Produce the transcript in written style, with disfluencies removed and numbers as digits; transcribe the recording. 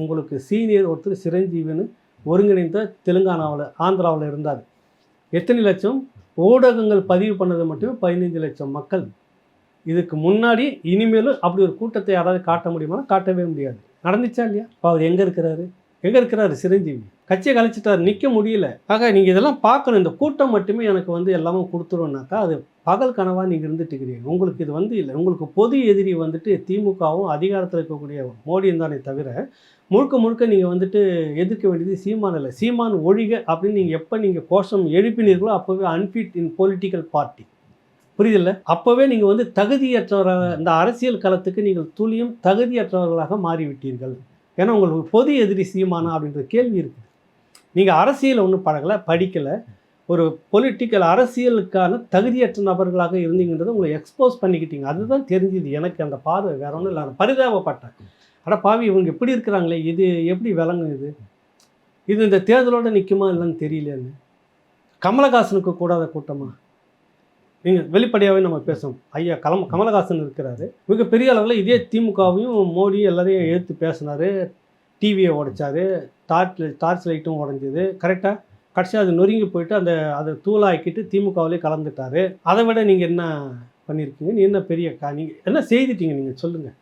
உங்களுக்கு சீனியர் ஒருத்தர் சிரஞ்சீவின்னு ஒருங்கிணைந்த தெலுங்கானாவில் ஆந்திராவில் இருந்தார். எத்தனை லட்சம் ஊடகங்கள் பதிவு பண்ணது மட்டுமே 15 லட்சம் மக்கள். இதுக்கு முன்னாடி இனிமேலும் அப்படி ஒரு கூட்டத்தை யாராவது காட்ட முடியுமா? காட்டவே முடியாது. நடந்துச்சா இல்லையா? இப்போ அவர் எங்கே இருக்கிறாரு? எங்கே இருக்கிறாரு சிரஞ்சீவி? கட்சியை கலைச்சிட்டார், நிற்க முடியல. ஆக நீங்கள் இதெல்லாம் பார்க்கணும். இந்த கூட்டம் மட்டுமே எனக்கு எல்லாமே கொடுத்துருவோம்னாக்கா அது பகல் கனவாக நீங்கள் இருந்துட்டு இருக்கிறீங்க. உங்களுக்கு இது இல்லை. உங்களுக்கு பொது எதிரி திமுகவும் அதிகாரத்தில் இருக்கக்கூடிய மோடியும் தானே தவிர முழுக்க முழுக்க நீங்கள் எதிர்க்க வேண்டியது சீமான் இல்லை. சீமான் ஒழிக அப்படின்னு நீங்கள் எப்போ கோஷம் எழுப்பினீர்களோ அப்போவே அன்ஃபிட் இன் பொலிட்டிக்கல் பார்ட்டி. புரியுதில்ல? அப்போவே நீங்கள் தகுதியற்றவராக இந்த அரசியல் களத்துக்கு நீங்கள் துளியும் தகுதியற்றவர்களாக மாறிவிட்டீர்கள். ஏன்னா உங்களுக்கு பொது எதிரி சீமானா அப்படின்ற கேள்வி இருக்குது. நீங்கள் அரசியல் ஒன்றும் படிக்கலை, ஒரு பொலிட்டிக்கல் அரசியலுக்கான தகுதியற்ற நபர்களாக இருந்தீங்கன்றதை உங்களை எக்ஸ்போஸ் பண்ணிக்கிட்டீங்க. அதுதான் தெரிஞ்சுது எனக்கு. அந்த பார்வை வேற ஒன்றும் இல்லை. நான் பரிதாபப்பட்டேன். ஆனால் பாவி இவங்க எப்படி இருக்கிறாங்களே, இது எப்படி விளங்கும்? இது இந்த தேர்தலோடு நிற்குமா இல்லைன்னு தெரியலன்னு. கமலஹாசனுக்கு கூடாத கூட்டமா? நீங்கள் வெளிப்படையாகவே நம்ம பேசணும். ஐயா கமலஹாசன் இருக்கிறாரு, மிகப்பெரிய அளவில் இதே திமுகவையும் மோடி எல்லாரையும் எதிர்த்து பேசினார். டிவியை உடைச்சார், டார்ச் லைட்டும் உடஞ்சிது. கரெக்டாக கடைசியாக அது நொறுங்கி போயிட்டு அதை தூளாக்கிட்டு திமுகவிலே கலந்துட்டார். அதை விட நீங்கள் என்ன பண்ணியிருக்கீங்க? நீ என்ன பெரிய நீங்கள் என்ன செய்துட்டீங்க? நீங்கள் சொல்லுங்கள்.